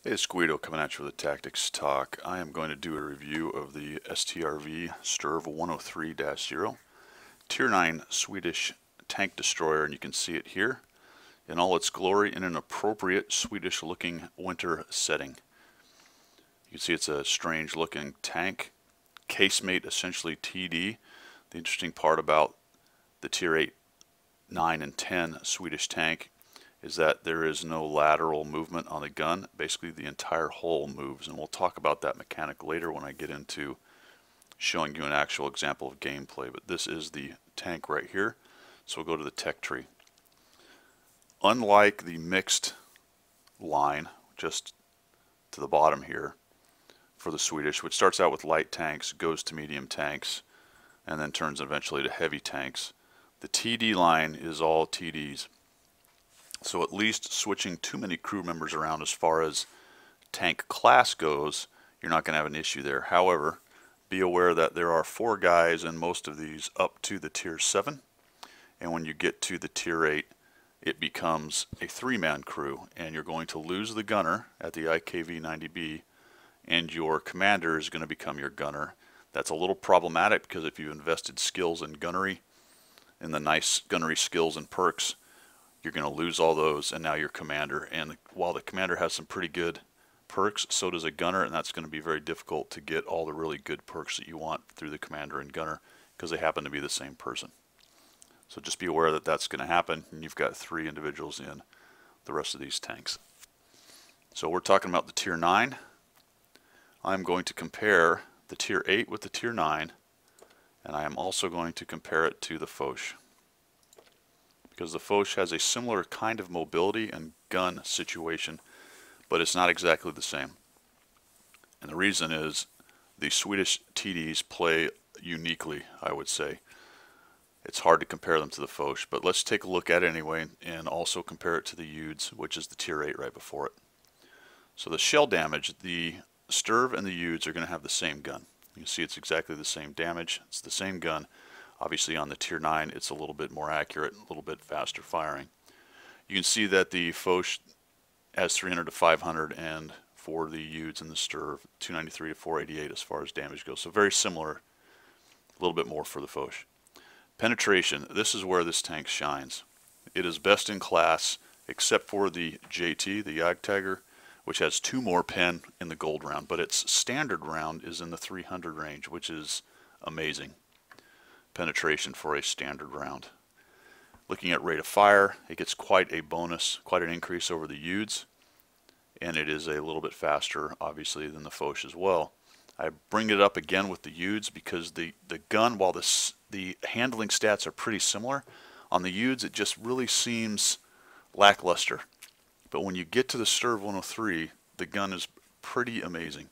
Hey, it's Guido coming at you with a tactics talk. I am going to do a review of the Strv Strv 103-0 Tier 9 Swedish tank destroyer, and you can see it here in all its glory in an appropriate Swedish looking winter setting. You can see it's a strange looking tank, casemate essentially TD. The interesting part about the Tier 8, 9, and 10 Swedish tank is that there is no lateral movement on the gun. Basically the entire hull moves, and we'll talk about that mechanic later when I get into showing you an actual example of gameplay. But this is the tank right here, so we'll go to the tech tree. Unlike the mixed line just to the bottom here for the Swedish, which starts out with light tanks, goes to medium tanks, and then turns eventually to heavy tanks, the TD line is all TDs. So at least switching too many crew members around as far as tank class goes, you're not going to have an issue there. However, be aware that there are 4 guys in most of these up to the Tier 7, and when you get to the Tier 8, it becomes a 3-man crew, and you're going to lose the gunner at the IKV-90B, and your commander is going to become your gunner. That's a little problematic because if you've invested skills in gunnery, in the nice gunnery skills and perks, you're going to lose all those, and now you're commander. And while the commander has some pretty good perks, so does a gunner, and that's going to be very difficult to get all the really good perks that you want through the commander and gunner because they happen to be the same person. So just be aware that that's going to happen, and you've got 3 individuals in the rest of these tanks. So we're talking about the Tier 9. I'm going to compare the Tier 8 with the Tier 9, and I am also going to compare it to the Foch, because the Foch has a similar kind of mobility and gun situation, but it's not exactly the same. And the reason is the Swedish TDs play uniquely, I would say. It's hard to compare them to the Foch, but let's take a look at it anyway and also compare it to the Uds, which is the Tier 8 right before it. So the shell damage, the Strv and the Uds are going to have the same gun. You can see it's exactly the same damage. It's the same gun. Obviously on the Tier 9 it's a little bit more accurate, a little bit faster firing. You can see that the Foch has 300 to 500, and for the Uds and the Strv 293 to 488 as far as damage goes. So very similar, a little bit more for the Foch. Penetration, this is where this tank shines. It is best in class except for the JT, the Jagdtiger, which has 2 more pen in the gold round, but its standard round is in the 300 range, which is amazing penetration for a standard round. Looking at rate of fire, it gets quite a bonus, quite an increase over the Uds, and it is a little bit faster obviously than the Foch as well. I bring it up again with the Uds because the gun, while the handling stats are pretty similar, on the Uds it just really seems lackluster. But when you get to the Strv 103, the gun is pretty amazing.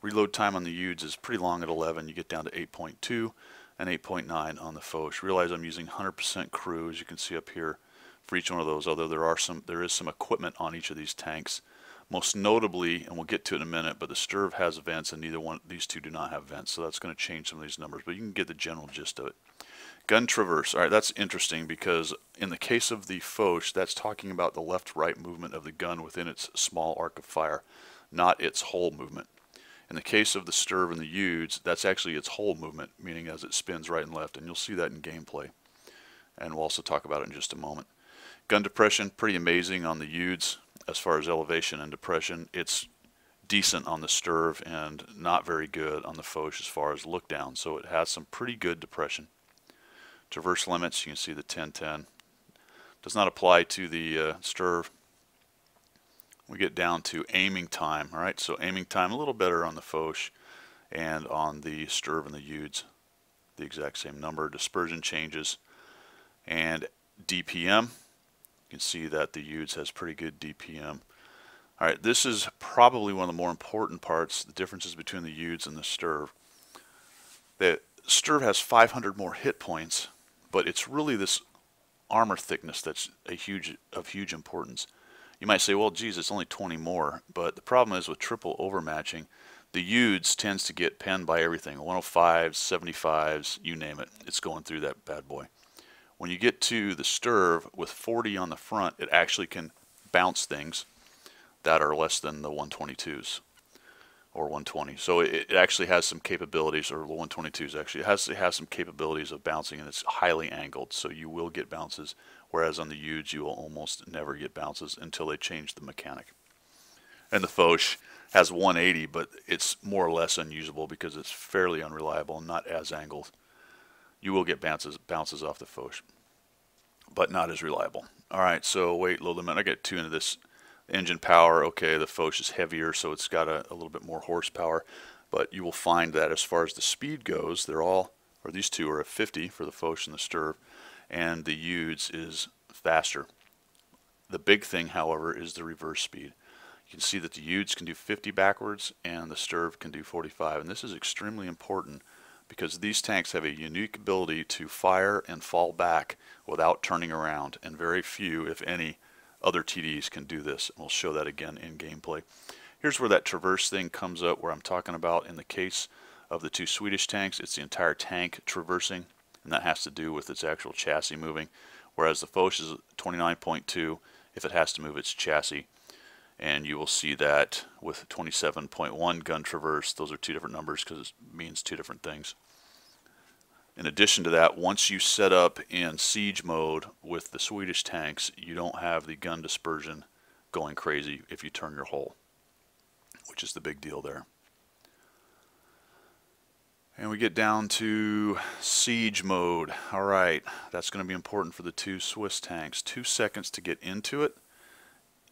Reload time on the Uds is pretty long at 11. You get down to 8.2 and 8.9 on the Foch. Realize I'm using 100% crew, as you can see up here, for each one of those, although there is some equipment on each of these tanks. Most notably, and we'll get to it in a minute, but the Strv has vents and neither one, these 2 do not have vents, so that's going to change some of these numbers, but you can get the general gist of it. Gun traverse, alright, that's interesting because in the case of the Foch, that's talking about the left-right movement of the gun within its small arc of fire, not its whole movement. In the case of the Strv and the Uds, that's actually its whole movement, meaning as it spins right and left, and you'll see that in gameplay. And we'll also talk about it in just a moment. Gun depression, pretty amazing on the Uds as far as elevation and depression. It's decent on the Strv and not very good on the Foch as far as look down, so it has some pretty good depression. Traverse limits, you can see the 10-10. Does not apply to the Strv. We get down to aiming time, alright, so aiming time a little better on the Foch, and on the Strv and the Uds the exact same number. Dispersion changes, and DPM, you can see that the Uds has pretty good DPM. Alright, this is probably one of the more important parts, the differences between the Uds and the Strv. The Strv has 500 more hit points, but it's really this armor thickness that's of huge importance. You might say, well, geez, it's only 20 more, but the problem is with triple overmatching, the Uds tends to get penned by everything, 105s, 75s, you name it, it's going through that bad boy. When you get to the Strv with 40 on the front, it actually can bounce things. that are less than the 122s or 120. So it actually has some capabilities, or the 122s actually, it has some capabilities of bouncing, and it's highly angled, so you will get bounces, whereas on the Uds you will almost never get bounces until they change the mechanic. And the Foch has 180, but it's more or less unusable because it's fairly unreliable and not as angled. You will get bounces off the Foch, but not as reliable. All right, so weight, load limit. I get too into this. Engine power, okay, the Foch is heavier, so it's got a little bit more horsepower, but you will find that as far as the speed goes, they're all, or these two are at 50 for the Foch and the Strv, and the Uds is faster. The big thing, however, is the reverse speed. You can see that the Uds can do 50 backwards and the Strv can do 45, and this is extremely important because these tanks have a unique ability to fire and fall back without turning around, and very few, if any, other TDs can do this. We'll show that again in gameplay. Here's where that traverse thing comes up, where I'm talking about in the case of the two Swedish tanks. It's the entire tank traversing, and that has to do with its actual chassis moving, whereas the Foch is 29.2 if it has to move its chassis. And you will see that with 27.1 gun traverse. Those are two different numbers because it means two different things. In addition to that, once you set up in siege mode with the Swedish tanks, you don't have the gun dispersion going crazy if you turn your hull, which is the big deal there. And we get down to siege mode. All right, that's going to be important for the two Swiss tanks. 2 seconds to get into it,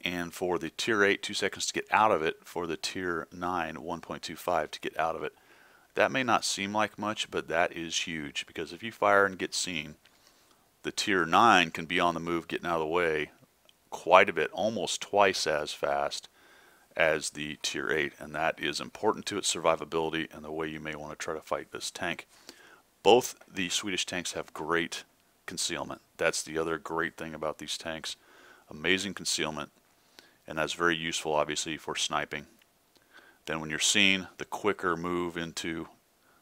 and for the Tier 8, 2 seconds to get out of it. For the Tier 9, 1.25 to get out of it. That may not seem like much, but that is huge, because if you fire and get seen, the Tier 9 can be on the move getting out of the way quite a bit, almost twice as fast as the Tier 8, and that is important to its survivability and the way you may want to try to fight this tank. Both the Swedish tanks have great concealment. That's the other great thing about these tanks. Amazing concealment, and that's very useful obviously for sniping. Then when you're seen, the quicker move into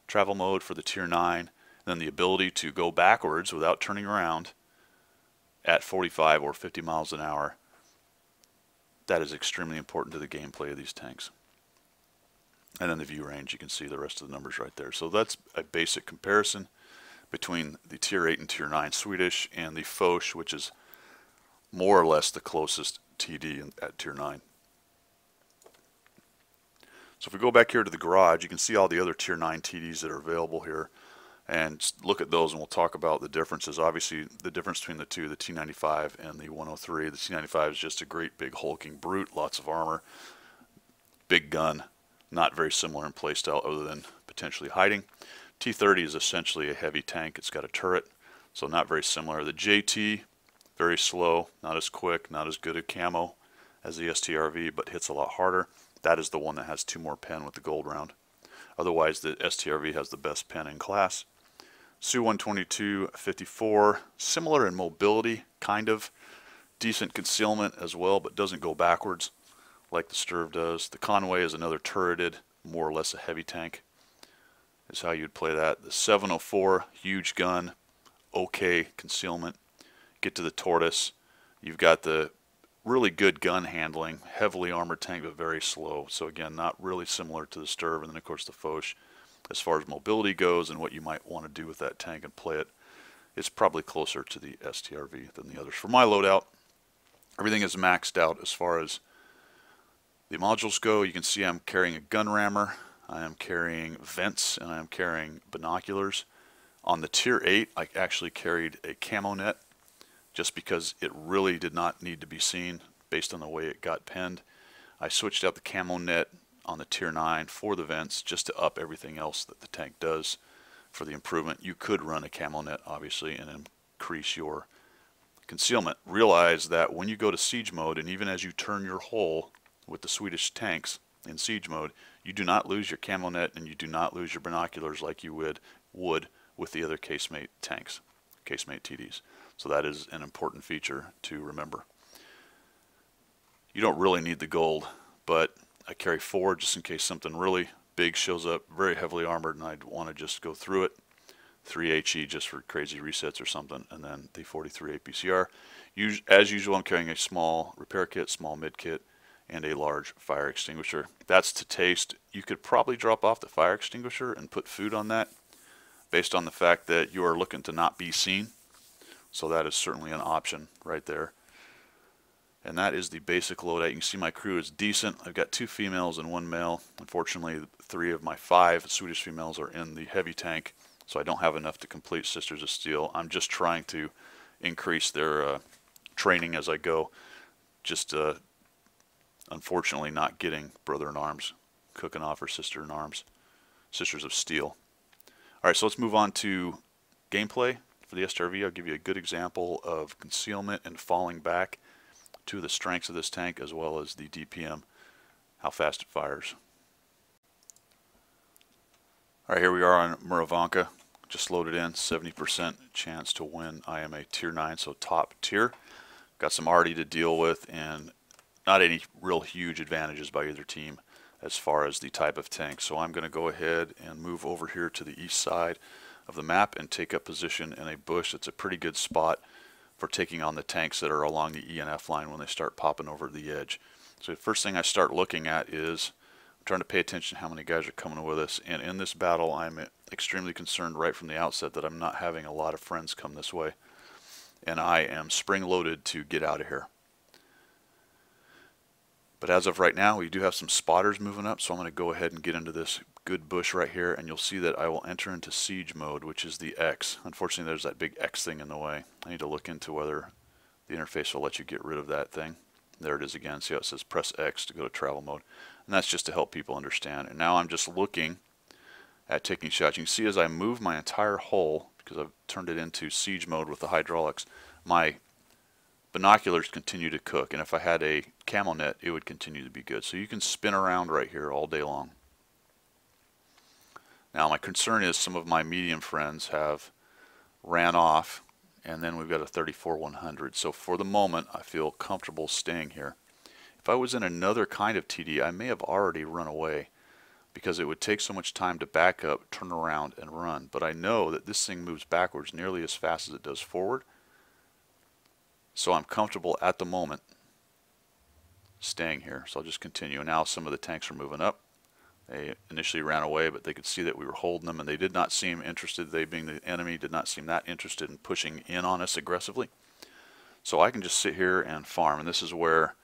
travel mode for the Tier 9, then the ability to go backwards without turning around at 45 or 50 miles an hour. That is extremely important to the gameplay of these tanks. And then the view range, you can see the rest of the numbers right there. So that's a basic comparison between the Tier 8 and Tier 9 Swedish and the Foch, which is more or less the closest TD at Tier 9. So if we go back here to the garage, you can see all the other Tier 9 TDs that are available here, and look at those, and we'll talk about the differences. Obviously, the difference between the two, the T95 and the 103. The T95 is just a great big hulking brute, lots of armor, big gun, not very similar in playstyle other than potentially hiding. T30 is essentially a heavy tank. It's got a turret, so not very similar. The JT, very slow, not as quick, not as good at camo as the STRV, but hits a lot harder. That is the one that has 2 more pen with the gold round. Otherwise, the STRV has the best pen in class. Su-122-54, similar in mobility, kind of. Decent concealment as well, but doesn't go backwards like the Strv does. The Conway is another turreted, more or less a heavy tank, is how you'd play that. The 704, huge gun, okay concealment. Get to the Tortoise, you've got the really good gun handling, heavily armored tank, but very slow. So again, not really similar to the Strv. And then of course the Foch, as far as mobility goes and what you might want to do with that tank and play it, it's probably closer to the STRV than the others. For my loadout, everything is maxed out as far as the modules go. You can see I'm carrying a gun rammer, I am carrying vents, and I am carrying binoculars. On the Tier 8, I actually carried a camo net, just because it really did not need to be seen based on the way it got penned. I switched out the camo net on the Tier 9 for the vents just to up everything else that the tank does for the improvement. You could run a camo net obviously and increase your concealment. Realize that when you go to siege mode, and even as you turn your hull with the Swedish tanks in siege mode, you do not lose your camo net and you do not lose your binoculars like you would with the other casemate tanks, casemate TDs. So that is an important feature to remember. You don't really need the gold, but I carry 4 just in case something really big shows up, very heavily armored, and I'd want to just go through it. 3 HE just for crazy resets or something, and then the 43 APCR. As usual, I'm carrying a small repair kit, small mid kit, and a large fire extinguisher. That's to taste. You could probably drop off the fire extinguisher and put food on that based on the fact that you are looking to not be seen. So that is certainly an option right there. And that is the basic loadout. You can see my crew is decent. I've got 2 females and 1 male. Unfortunately, 3 of my 5 Swedish females are in the heavy tank, so I don't have enough to complete Sisters of Steel. I'm just trying to increase their training as I go. Just unfortunately not getting Brother in Arms cooking off, or Sister in Arms, Sisters of Steel. Alright, so let's move on to gameplay for the Strv. I'll give you a good example of concealment and falling back, 2 of the strengths of this tank, as well as the DPM, how fast it fires. Alright, here we are on Muravanka. Just loaded in, 70% chance to win. I am a tier 9, so top tier. Got some arty to deal with, and not any real huge advantages by either team as far as the type of tank. So I'm going to go ahead and move over here to the east side of the map and take up position in a bush. It's a pretty good spot for taking on the tanks that are along the E and F line when they start popping over the edge. So the first thing I start looking at is I'm trying to pay attention to how many guys are coming with us. And in this battle, I'm extremely concerned right from the outset that I'm not having a lot of friends come this way. And I am spring-loaded to get out of here. But as of right now, we do have some spotters moving up, so I'm going to go ahead and get into this good bush right here, and you'll see that I will enter into siege mode, which is the X. Unfortunately, there's that big X thing in the way. I need to look into whether the interface will let you get rid of that thing. There it is again. See how it says press X to go to travel mode. And that's just to help people understand. And now I'm just looking at taking shots. You can see as I move my entire hull, because I've turned it into siege mode with the hydraulics, my binoculars continue to cook, and if I had a camo net, it would continue to be good. So you can spin around right here all day long. Now my concern is some of my medium friends have ran off, and then we've got a 34-100. So for the moment, I feel comfortable staying here. If I was in another kind of TD, I may have already run away, because it would take so much time to back up, turn around, and run. But I know that this thing moves backwards nearly as fast as it does forward. So I'm comfortable at the moment staying here. So I'll just continue. Now some of the tanks are moving up. They initially ran away, but they could see that we were holding them, and they did not seem interested. They, being the enemy, did not seem that interested in pushing in on us aggressively. So I can just sit here and farm, and this is where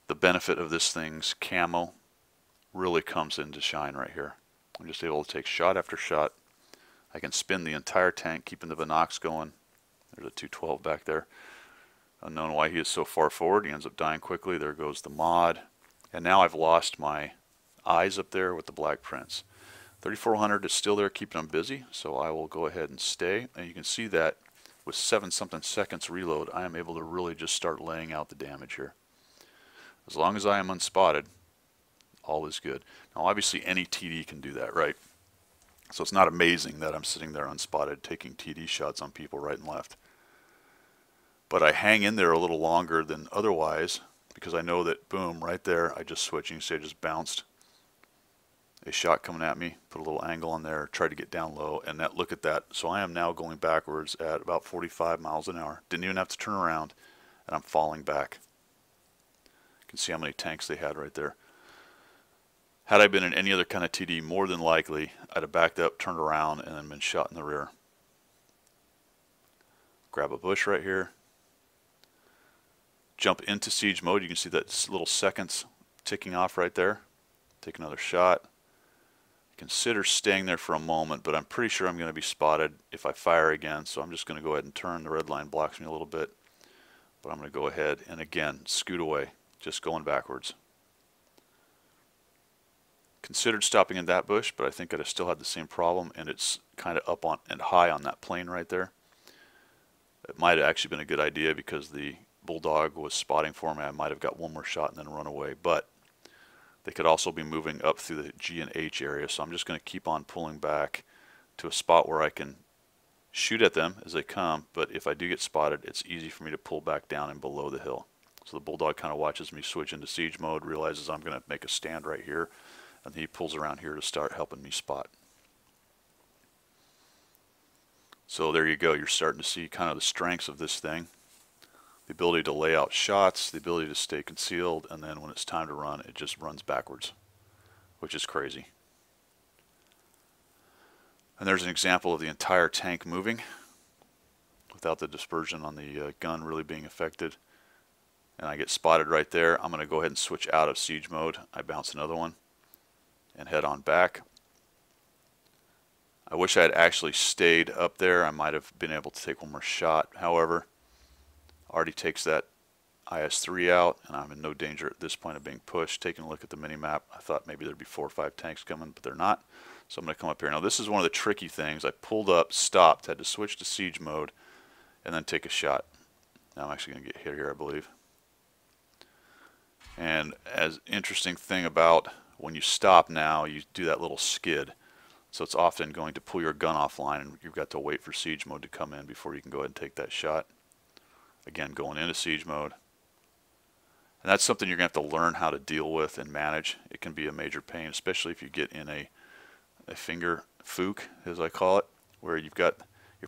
the benefit of this thing's camo really comes into shine right here. I'm just able to take shot after shot. I can spin the entire tank, keeping the binocs going. There's a 212 back there. Unknown why he is so far forward. He ends up dying quickly. There goes the mod. And now I've lost my eyes up there with the Black Prince. 3400 is still there keeping them busy, so I will go ahead and stay. And you can see that with 7-something seconds reload, I am able to really just start laying out the damage here. As long as I am unspotted, all is good. Now obviously any TD can do that, right? So it's not amazing that I'm sitting there unspotted taking TD shots on people right and left. But I hang in there a little longer than otherwise, because I know that, boom, right there, I just switched. You can see I just bounced a shot coming at me, put a little angle on there, tried to get down low, and that, look at that. So I am now going backwards at about 45 miles an hour. Didn't even have to turn around, and I'm falling back. You can see how many tanks they had right there. Had I been in any other kind of TD, more than likely, I'd have backed up, turned around, and then been shot in the rear. Grab a bush right here. Jump into siege mode. You can see that little seconds ticking off right there. Take another shot. Consider staying there for a moment, but I'm pretty sure I'm going to be spotted if I fire again, so I'm just going to go ahead and turn. The red line blocks me a little bit, but I'm going to go ahead and again scoot away, just going backwards. Considered stopping in that bush, but I think I'd have still had the same problem, and it's kind of up on and high on that plane right there. It might have actually been a good idea because the Bulldog was spotting for me. I might have got one more shot and then run away, but they could also be moving up through the G and H area, so I'm just going to keep on pulling back to a spot where I can shoot at them as they come, but if I do get spotted, it's easy for me to pull back down and below the hill. So the Bulldog kind of watches me switch into siege mode, realizes I'm going to make a stand right here, and he pulls around here to start helping me spot. So there you go. You're starting to see kind of the strengths of this thing. the ability to lay out shots, the ability to stay concealed, and then when it's time to run, it just runs backwards, which is crazy. And there's an example of the entire tank moving without the dispersion on the gun really being affected. And I get spotted right there. I'm going to go ahead and switch out of siege mode. I bounce another one and head on back. I wish I had actually stayed up there. I might have been able to take one more shot. However, already takes that IS-3 out, and I'm in no danger at this point of being pushed. Taking a look at the mini-map, I thought maybe there'd be 4 or 5 tanks coming, but they're not. So I'm going to come up here. Now this is one of the tricky things. I pulled up, stopped, had to switch to siege mode, and then take a shot. Now I'm actually going to get hit here, I believe. And as interesting thing about when you stop now, you do that little skid. So it's often going to pull your gun offline, and you've got to wait for siege mode to come in before you can go ahead and take that shot. Again, going into siege mode. And that's something you're going to have to learn how to deal with and manage. It can be a major pain, especially if you get in a finger fook, as I call it, where you're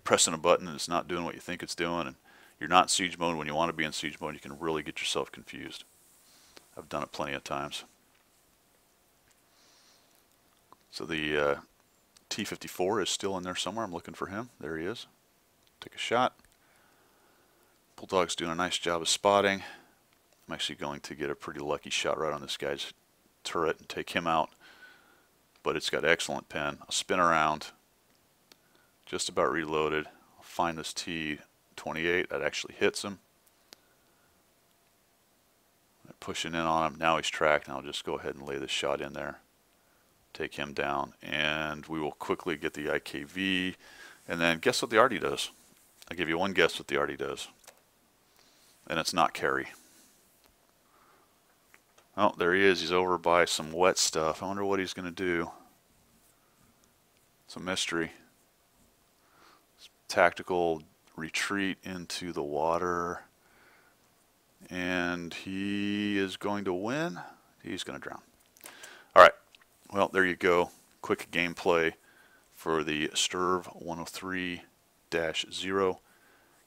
pressing a button and it's not doing what you think it's doing, and you're not in siege mode when you want to be in siege mode. You can really get yourself confused. I've done it plenty of times. So the T-54 is still in there somewhere. I'm looking for him. There he is. Take a shot. Bulldog's doing a nice job of spotting. I'm actually going to get a pretty lucky shot right on this guy's turret and take him out. But it's got excellent pen. I'll spin around. Just about reloaded. I'll find this T-28. That actually hits him. I'm pushing in on him. Now he's tracked, and I'll just go ahead and lay this shot in there. Take him down, and we will quickly get the IKV, and then guess what the arty does? I'll give you one guess what the arty does, and it's not carry. Oh, there he is. He's over by some wet stuff. I wonder what he's going to do. It's a mystery. Tactical retreat into the water, and he is going to win. He's going to drown. All right. Well, there you go. Quick gameplay for the Strv 103-0.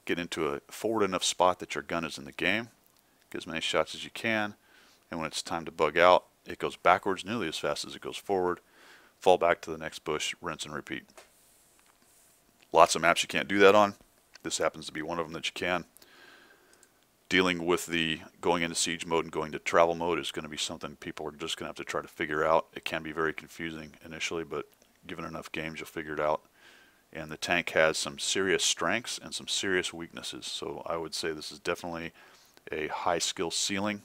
Get into a forward enough spot that your gun is in the game. Get as many shots as you can. And when it's time to bug out, it goes backwards nearly as fast as it goes forward. Fall back to the next bush, rinse and repeat. Lots of maps you can't do that on. This happens to be one of them that you can. Dealing with the going into siege mode and going to travel mode is going to be something people are just going to have to try to figure out. It can be very confusing initially, but given enough games, you'll figure it out. And the tank has some serious strengths and some serious weaknesses. So I would say this is definitely a high skill ceiling,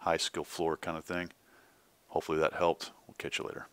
high skill floor kind of thing. Hopefully that helped. We'll catch you later.